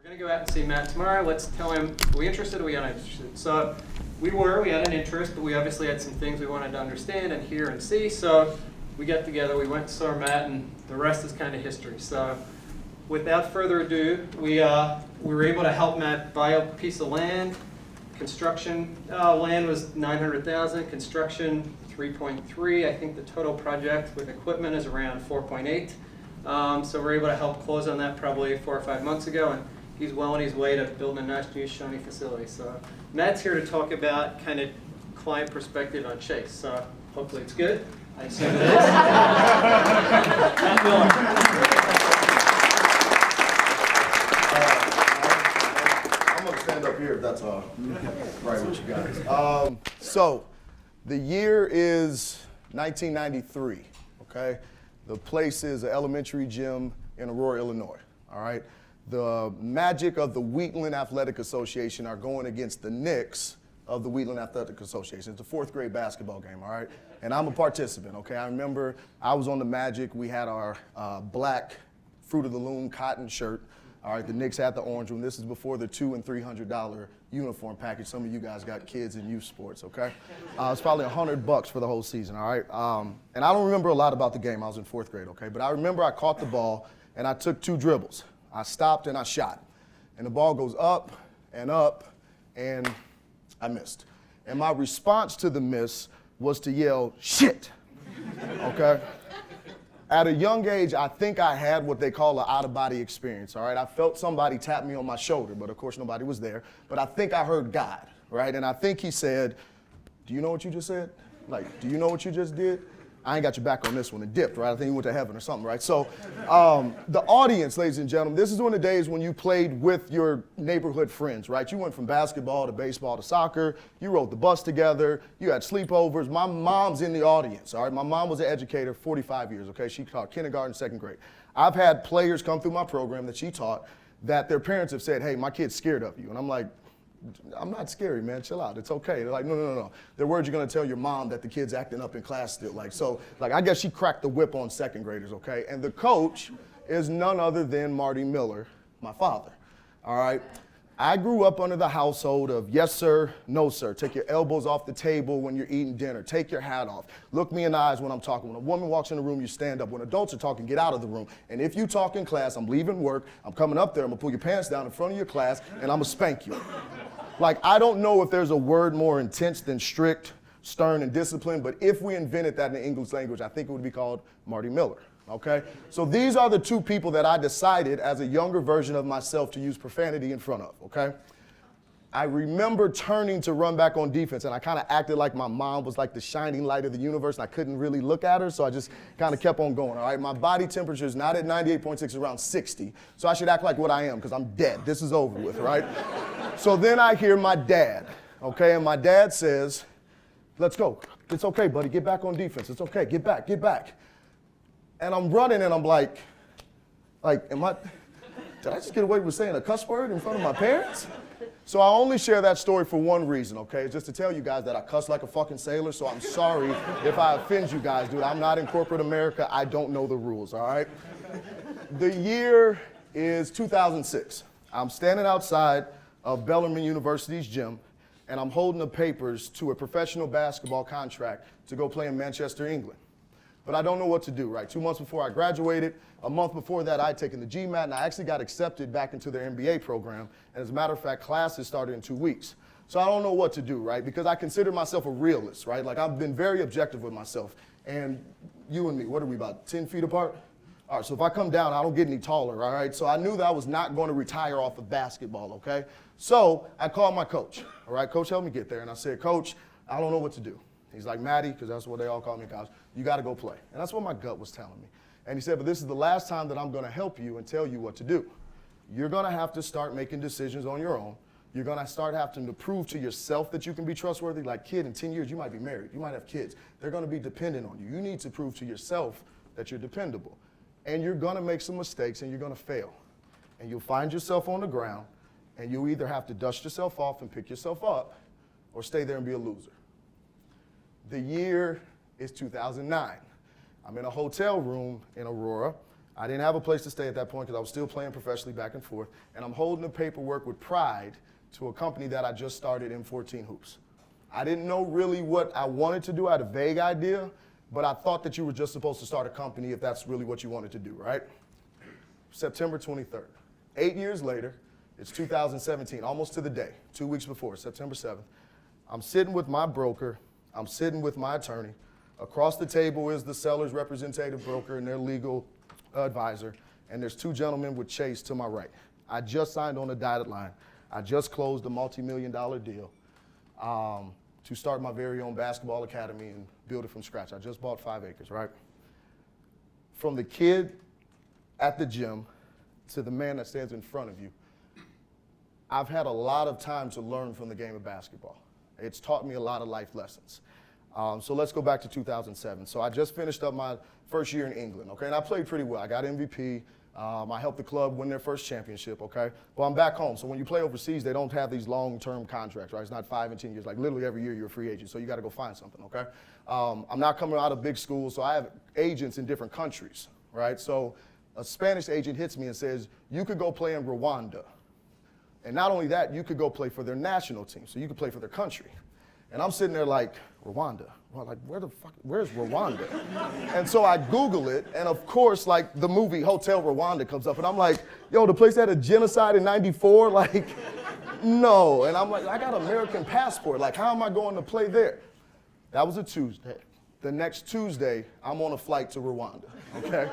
We're going to go out and see Matt tomorrow. Let's tell him, are we interested or are we uninterested? So we had an interest, but we obviously had some things we wanted to understand and hear and see. So we got together, we went and saw Matt, and the rest is kind of history. So without further ado, we were able to help Matt buy a piece of land. Construction, land was $900,000, construction 3.3. I think the total project with equipment is around 4.8. So we're able to help close on that probably 4 or 5 months ago, and he's well on his way to building a nice new shiny facility. So Matt's here to talk about kind of client perspective on Chase. So hopefully it's good. I assume it is. Matt Miller. I'm going to stand up here if that's right with you guys. So the year is 1993, okay? The place is an elementary gym in Aurora, Illinois, all right? The Magic of the Wheatland Athletic Association are going against the Knicks of the Wheatland Athletic Association. It's a 4th grade basketball game, all right? And I'm a participant, okay? I remember I was on the Magic. We had our black Fruit of the Loom cotton shirt. All right, the Knicks had the orange one. This is before the $200 and $300 uniform package. Some of you guys got kids in youth sports, okay? It's probably $100 for the whole season, all right? And I don't remember a lot about the game. I was in 4th grade, okay? But I remember I caught the ball, and I took 2 dribbles. I stopped, and I shot. And the ball goes up, and I missed. And my response to the miss was to yell, "Shit!" Okay? At a young age, I think I had what they call an out-of-body experience, all right? I felt somebody tap me on my shoulder, but of course nobody was there. But I think I heard God, right? And I think he said, "Do you know what you just said? Like, do you know what you just did? I ain't got your back on this one," and dipped, right? I think he went to heaven or something, right? So the audience, ladies and gentlemen, this is one of the days when you played with your neighborhood friends, right? You went from basketball to baseball to soccer. You rode the bus together. You had sleepovers. My mom's in the audience, all right? My mom was an educator, 45 years, okay? She taught kindergarten, 2nd grade. I've had players come through my program that she taught that their parents have said, "Hey, my kid's scared of you." And I'm like, "I'm not scary, man. Chill out. It's okay." They're like, no. They're worried you're going to tell your mom that the kid's acting up in class still. I guess she cracked the whip on 2nd graders, okay? And the coach is none other than Marty Miller, my father, all right? I grew up under the household of yes, sir, no, sir. Take your elbows off the table when you're eating dinner. Take your hat off. Look me in the eyes when I'm talking. When a woman walks in the room, you stand up. When adults are talking, get out of the room. And if you talk in class, I'm leaving work, I'm coming up there, I'm going to pull your pants down in front of your class, and I'm going to spank you. I don't know if there's a word more intense than strict, stern, and disciplined, but if we invented that in the English language, I think it would be called Marty Miller, okay? So these are the 2 people that I decided as a younger version of myself to use profanity in front of, okay? I remember turning to run back on defense, and I kind of acted like my mom was like the shining light of the universe, and I couldn't really look at her, so I just kind of kept on going, all right? My body temperature is not at 98.6, around 60, so I should act like what I am, because I'm dead. This is over with, right? So then I hear my dad, okay, and my dad says, "Let's go. It's okay, buddy. Get back on defense. It's okay. Get back. And I'm running, and I'm like, did I just get away with saying a cuss word in front of my parents? So I only share that story for one reason, okay? Just to tell you guys that I cuss like a fucking sailor, so I'm sorry if I offend you guys, dude. I'm not in corporate America. I don't know the rules, all right? The year is 2006. I'm standing outside of Bellarmine University's gym, and I'm holding the papers to a professional basketball contract to go play in Manchester, England. But I don't know what to do, right? 2 months before I graduated, a month before that, I had taken the GMAT, and I actually got accepted back into their MBA program. And as a matter of fact, classes started in 2 weeks. So I don't know what to do, right? Because I consider myself a realist, right? I've been very objective with myself. And you and me, what are we, about 10 feet apart? All right, so if I come down, I don't get any taller, all right? So I knew that I was not going to retire off of basketball, okay? So I called my coach, all right? Coach, help me get there. And I said, "Coach, I don't know what to do." He's like, "Matty," because that's what they all call me in college, "you got to go play." And that's what my gut was telling me. And he said, "But this is the last time that I'm going to help you and tell you what to do. You're going to have to start making decisions on your own. You're going to start having to prove to yourself that you can be trustworthy. Like, kid, in 10 years, you might be married. You might have kids. They're going to be dependent on you. You need to prove to yourself that you're dependable. And you're going to make some mistakes, and you're going to fail. And you'll find yourself on the ground, and you'll either have to dust yourself off and pick yourself up, or stay there and be a loser." The year is 2009. I'm in a hotel room in Aurora. I didn't have a place to stay at that point because I was still playing professionally back and forth. And I'm holding the paperwork with pride to a company that I just started, M14Hoops. I didn't know really what I wanted to do. I had a vague idea, but I thought that you were just supposed to start a company if that's really what you wanted to do, right? September 23rd. 8 years later, it's 2017, almost to the day, 2 weeks before, September 7th. I'm sitting with my broker. I'm sitting with my attorney. Across the table is the seller's representative broker and their legal advisor, and there's two gentlemen with Chase to my right. I just signed on a dotted line. I just closed a multi-million-dollar deal to start my very own basketball academy and build it from scratch. I just bought 5 acres, right? From the kid at the gym to the man that stands in front of you, I've had a lot of time to learn from the game of basketball. It's taught me a lot of life lessons. So let's go back to 2007. So I just finished up my first year in England, okay? And I played pretty well. I got MVP. I helped the club win their first championship, okay? Well, I'm back home. So when you play overseas, they don't have these long-term contracts, right? It's not 5 and 10 years. Like literally every year you're a free agent. So you got to go find something, okay? I'm not coming out of big schools, so I have agents in different countries, right? So a Spanish agent hits me and says, you could go play in Rwanda. And not only that, you could go play for their national team. So you could play for their country. And I'm sitting there like, Rwanda? Well, like, where's Rwanda? And so I Google it, and of course, like, the movie Hotel Rwanda comes up, and I'm like, yo, the place had a genocide in '94? Like, no. And I'm like, I got an American passport. Like, how am I going to play there? That was a Tuesday. The next Tuesday, I'm on a flight to Rwanda, okay?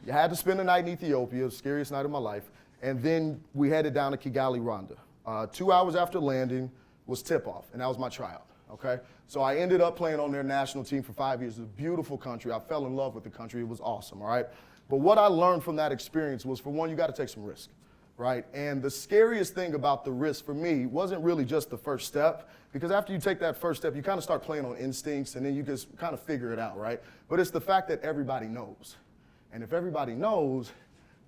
You had to spend the night in Ethiopia, the scariest night of my life, and then we headed down to Kigali, Rwanda. 2 hours after landing was tip-off, and that was my tryout, okay? So I ended up playing on their national team for 5 years. It's a beautiful country. I fell in love with the country. It was awesome, all right? But what I learned from that experience was, for one, you got to take some risk, right? And the scariest thing about the risk for me wasn't really just the first step, because after you take that first step, you kind of start playing on instincts, and then you just kind of figure it out, right? But it's the fact that everybody knows. And if everybody knows,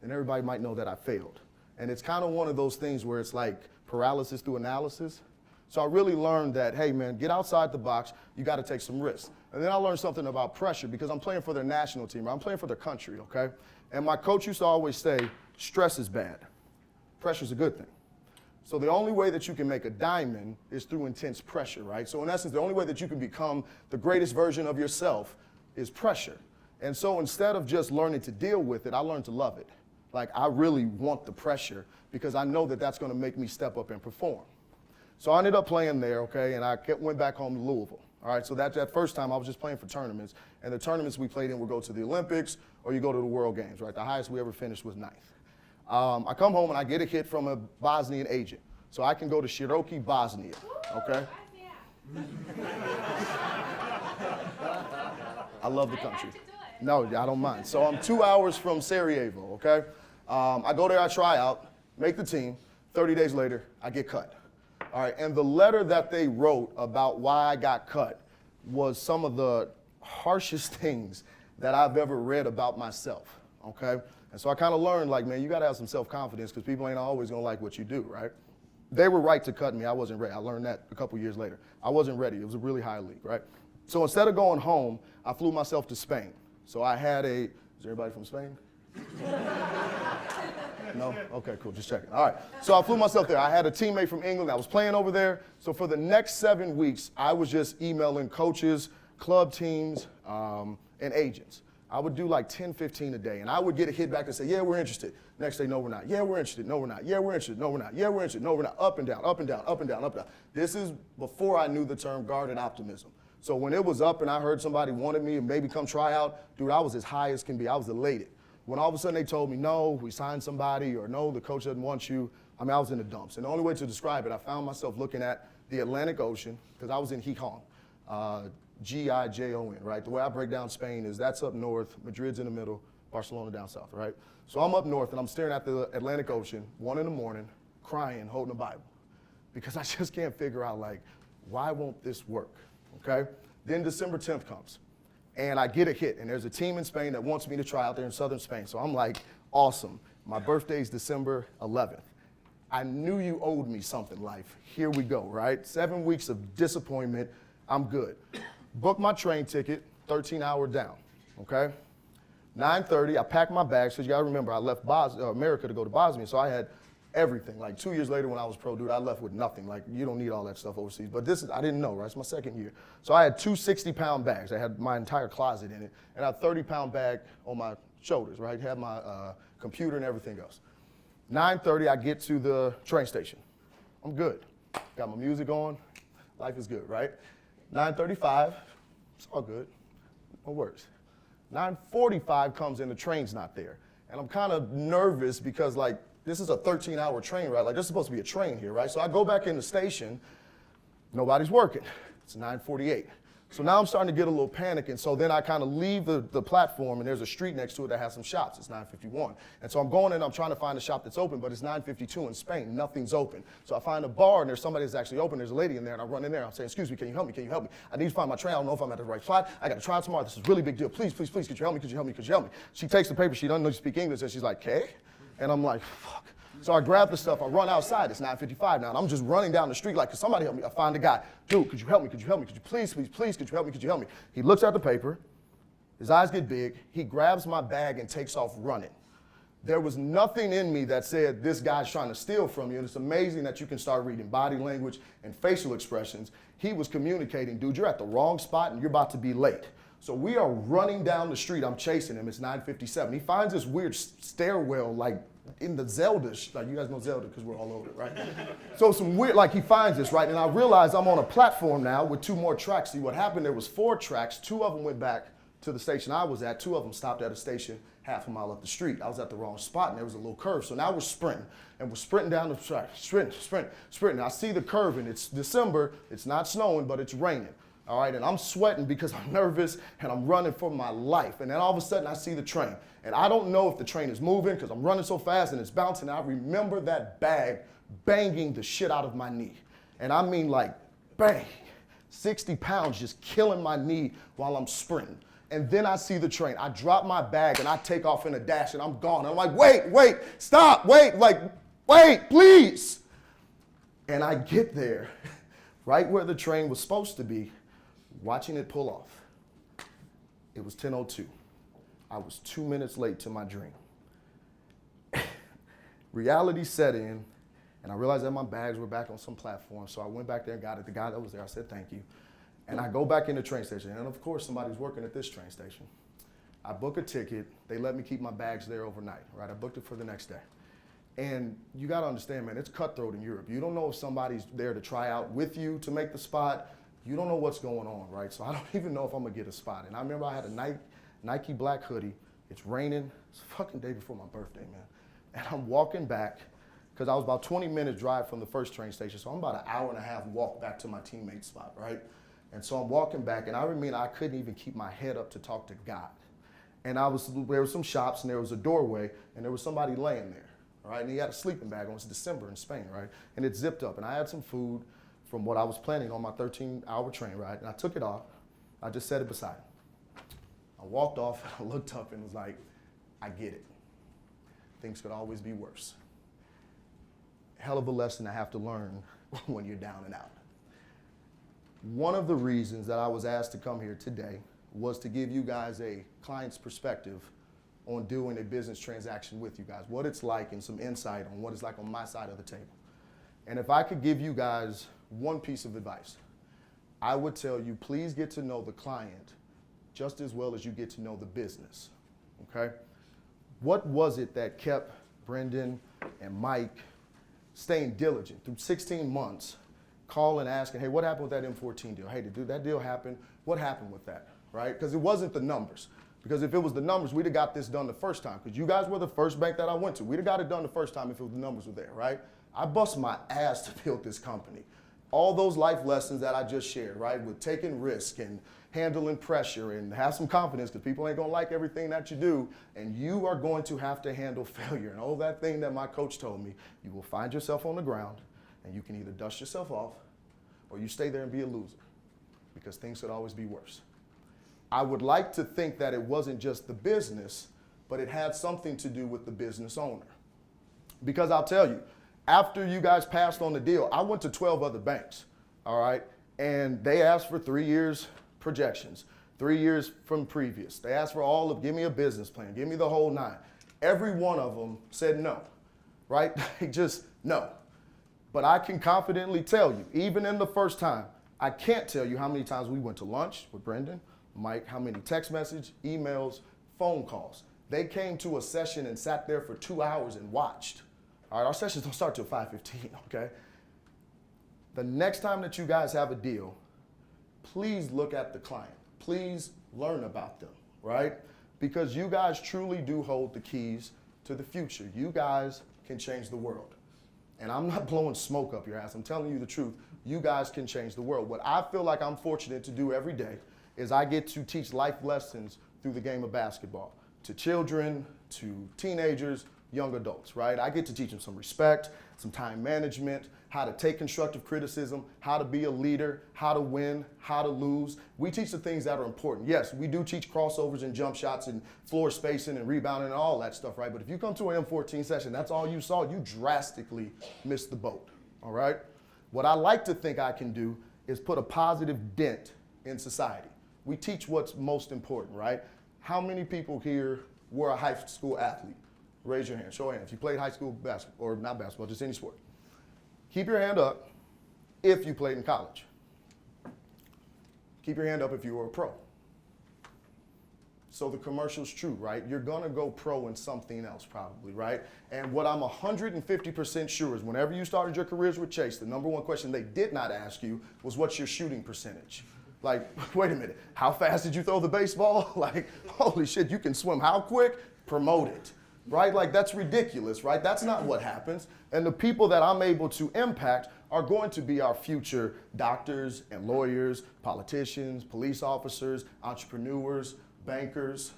then everybody might know that I failed. And it's kind of one of those things where it's like paralysis through analysis. So I really learned that, hey man, get outside the box, you got to take some risks. And then I learned something about pressure, because I'm playing for their national team, I'm playing for their country, okay? And my coach used to always say, stress is bad, pressure's a good thing. So the only way that you can make a diamond is through intense pressure, right? So in essence, the only way that you can become the greatest version of yourself is pressure. And so instead of just learning to deal with it, I learned to love it. Like, I really want the pressure, because I know that that's going to make me step up and perform. So I ended up playing there, okay, and I went back home to Louisville. All right, so that first time I was just playing for tournaments, and the tournaments we played in would go to the Olympics or you go to the World Games, right? The highest we ever finished was 9th. I come home and I get a hit from a Bosnian agent, so I can go to Shiroki, Bosnia, okay? I love the country. No, I don't mind. So I'm 2 hours from Sarajevo, okay? I go there, I try out, make the team. 30 days later, I get cut. All right, and the letter that they wrote about why I got cut was some of the harshest things that I've ever read about myself, okay? And so I kind of learned, like, man, you got to have some self-confidence, because people ain't always going to like what you do, right? They were right to cut me. I wasn't ready. I learned that a couple years later. I wasn't ready. It was a really high league, right? So instead of going home, I flew myself to Spain. So I had is there anybody from Spain? No? Okay, cool, just checking. All right, so I flew myself there. I had a teammate from England that was playing over there. So for the next 7 weeks, I was just emailing coaches, club teams, and agents. I would do like 10, 15 a day, and I would get a hit back and say, yeah, we're interested. Next day, no, we're not. Yeah, we're interested. No, we're not. Yeah, we're interested. No, we're not. Yeah, we're interested. No, we're not. Up and down, up and down, up and down, up and down. This is before I knew the term guarded optimism. So when it was up and I heard somebody wanted me and maybe come try out, dude, I was as high as can be. I was elated. When all of a sudden they told me, no, we signed somebody, or no, the coach doesn't want you, I mean, I was in the dumps. And the only way to describe it, I found myself looking at the Atlantic Ocean, because I was in Gijón, Gijon, right? The way I break down Spain is that's up north, Madrid's in the middle, Barcelona down south, right? So I'm up north and I'm staring at the Atlantic Ocean, 1 a.m, crying, holding a Bible, because I just can't figure out, like, why won't this work, okay? Then December 10th comes. And I get a hit, and there's a team in Spain that wants me to try out there in southern Spain. So I'm like, awesome. My birthday's December 11th. I knew you owed me something, life. Here we go, right? 7 weeks of disappointment. I'm good. Book my train ticket, 13-hour down, okay? 9:30, I packed my bags, because you gotta remember, I left America to go to Bosnia, so I had everything. Like 2 years later when I was pro, dude, I left with nothing. Like, you don't need all that stuff overseas. But this, I didn't know, right? It's my second year. So I had two 60-pound bags. I had my entire closet in it, and I had a 30-pound bag on my shoulders, right? Had my computer and everything else. 9:30, I get to the train station. I'm good. Got my music on. Life is good, right? 9:35, it's all good. No worries. 9:45 comes in, the train's not there. And I'm kind of nervous because, like, this is a 13-hour train ride. Like, there's supposed to be a train here, right? So I go back in the station. Nobody's working. It's 9:48. So now I'm starting to get a little panic, and so then I kind of leave the platform, and there's a street next to it that has some shops. It's 9:51. And so I'm going in, I'm trying to find a shop that's open, but it's 9:52 in Spain. Nothing's open. So I find a bar, and there's somebody that's actually open. There's a lady in there, and I run in there. I'm saying, excuse me, can you help me? Can you help me? I need to find my train. I don't know if I'm at the right spot. I got to try tomorrow. This is a really big deal. Please, please, please, could you help me? Could you help me? Could you help me? She takes the paper. She doesn't know you speak English, and she's like, okay? And I'm like, fuck. So I grab the stuff, I run outside, it's 9:55 now, and I'm just running down the street like, could somebody help me? I find a guy, dude, could you help me? Could you help me? Could you please, please, please, could you help me? Could you help me? He looks at the paper, his eyes get big, he grabs my bag and takes off running. There was nothing in me that said, this guy's trying to steal from you, and it's amazing that you can start reading body language and facial expressions. He was communicating, dude, you're at the wrong spot and you're about to be late. So we are running down the street, I'm chasing him, it's 9:57. He finds this weird stairwell, like, in the Zelda, like you guys know Zelda because we're all over it, right? So some weird, like he finds this, right? And I realize I'm on a platform now with two more tracks. See what happened, there was 4 tracks, 2 of them went back to the station I was at, 2 of them stopped at a station half a mile up the street. I was at the wrong spot and there was a little curve. So now we're sprinting, and we're sprinting down the track, sprinting. I see the curve, and it's December, it's not snowing, but it's raining. All right, and I'm sweating because I'm nervous and I'm running for my life. And then all of a sudden I see the train. And I don't know if the train is moving because I'm running so fast and it's bouncing. I remember that bag banging the shit out of my knee. And I mean like bang, 60 pounds just killing my knee while I'm sprinting. And then I see the train. I drop my bag and I take off in a dash and I'm gone. I'm like, wait, stop, wait, please. And I get there right where the train was supposed to be, watching it pull off. It was 10:02. I was 2 minutes late to my dream. Reality set in, and I realized that my bags were back on some platform, so I went back there and got it. The guy that was there, I said thank you. And I go back in the train station, and of course somebody's working at this train station. I book a ticket. They let me keep my bags there overnight, right? I booked it for the next day. And you gotta understand, man, it's cutthroat in Europe. You don't know if somebody's there to try out with you to make the spot. You don't know what's going on, right? So I don't even know if I'm gonna get a spot. And I remember I had a Nike black hoodie. It's raining. It's the fucking day before my birthday, man. And I'm walking back, because I was about 20 minutes drive from the first train station. So I'm about an hour and a half walk back to my teammate's spot, right? And so I'm walking back, and I couldn't even keep my head up to talk to God. And there were some shops, and there was a doorway, and there was somebody laying there, right? And he had a sleeping bag on. It's December in Spain, right? And it zipped up, and I had some food from what I was planning on my 13-hour train ride, and I took it off. I just set it beside him. I walked off, I looked up and was like, I get it. Things could always be worse. Hell of a lesson to have to learn when you're down and out. One of the reasons that I was asked to come here today was to give you guys a client's perspective on doing a business transaction with you guys, what it's like, and some insight on what it's like on my side of the table. And if I could give you guys one piece of advice, I would tell you, please get to know the client just as well as you get to know the business, okay? What was it that kept Brendan and Mike staying diligent through 16 months, calling, asking, hey, what happened with that M14 deal? Hey, did that deal happen? What happened with that, right? Because it wasn't the numbers. Because if it was the numbers, we'd have got this done the first time. Because you guys were the first bank that I went to. We'd have got it done the first time if the numbers were there, right? I bust my ass to build this company. All those life lessons that I just shared, right? With taking risk and handling pressure and have some confidence, because people ain't gonna like everything that you do, and you are going to have to handle failure. And all that thing that my coach told me, you will find yourself on the ground and you can either dust yourself off or you stay there and be a loser, because things could always be worse. I would like to think that it wasn't just the business, but it had something to do with the business owner. Because I'll tell you, after you guys passed on the deal, I went to 12 other banks, all right? And they asked for 3 years projections. 3 years from previous. They asked for give me a business plan, give me the whole nine. Every one of them said no, right? Just no. But I can confidently tell you, even in the first time, I can't tell you how many times we went to lunch with Brendan, Mike, how many text messages, emails, phone calls. They came to a session and sat there for 2 hours and watched. All right, our sessions don't start till 5:15, okay? The next time that you guys have a deal, please look at the client. Please learn about them, right? Because you guys truly do hold the keys to the future. You guys can change the world. And I'm not blowing smoke up your ass. I'm telling you the truth. You guys can change the world. What I feel like I'm fortunate to do every day is I get to teach life lessons through the game of basketball to children, to teenagers, young adults, right? I get to teach them some respect, some time management, how to take constructive criticism, how to be a leader, how to win, how to lose. We teach the things that are important. Yes, we do teach crossovers and jump shots and floor spacing and rebounding and all that stuff, right? But if you come to an M14 session, that's all you saw, you drastically missed the boat, all right? What I like to think I can do is put a positive dent in society. We teach what's most important, right? How many people here were a high school athlete? Raise your hand, show of hands. You played high school basketball, or not basketball, just any sport. Keep your hand up if you played in college. Keep your hand up if you were a pro. So the commercial's true, right? You're gonna go pro in something else probably, right? And what I'm 150% sure is whenever you started your careers with Chase, the number one question they did not ask you was what's your shooting percentage? Like, wait a minute, how fast did you throw the baseball? Like, holy shit, you can swim how quick? Promote it. Right? Like, that's ridiculous, right? That's not what happens. And the people that I'm able to impact are going to be our future doctors and lawyers, politicians, police officers, entrepreneurs, bankers.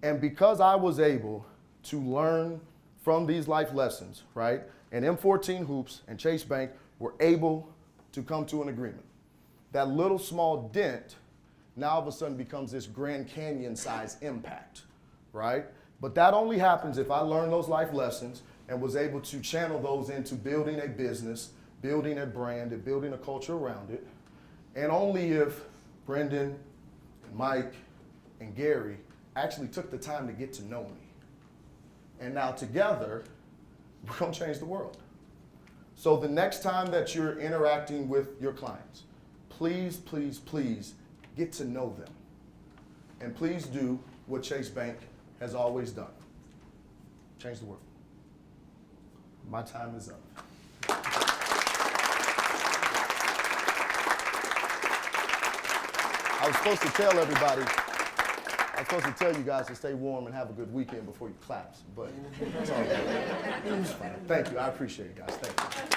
And because I was able to learn from these life lessons, right? And M14 Hoops and Chase Bank were able to come to an agreement. That little small dent now all of a sudden becomes this Grand Canyon size impact, right? But that only happens if I learned those life lessons and was able to channel those into building a business, building a brand, and building a culture around it. And only if Brendan and Mike and Gary actually took the time to get to know me. And now together, we're gonna change the world. So the next time that you're interacting with your clients, please, please, please get to know them. And please do what Chase Bank has always done. Change the world. My time is up. I was supposed to tell everybody, I was supposed to tell you guys to stay warm and have a good weekend before you clap, but it's all good. It was fine. Thank you, I appreciate it, guys, thank you.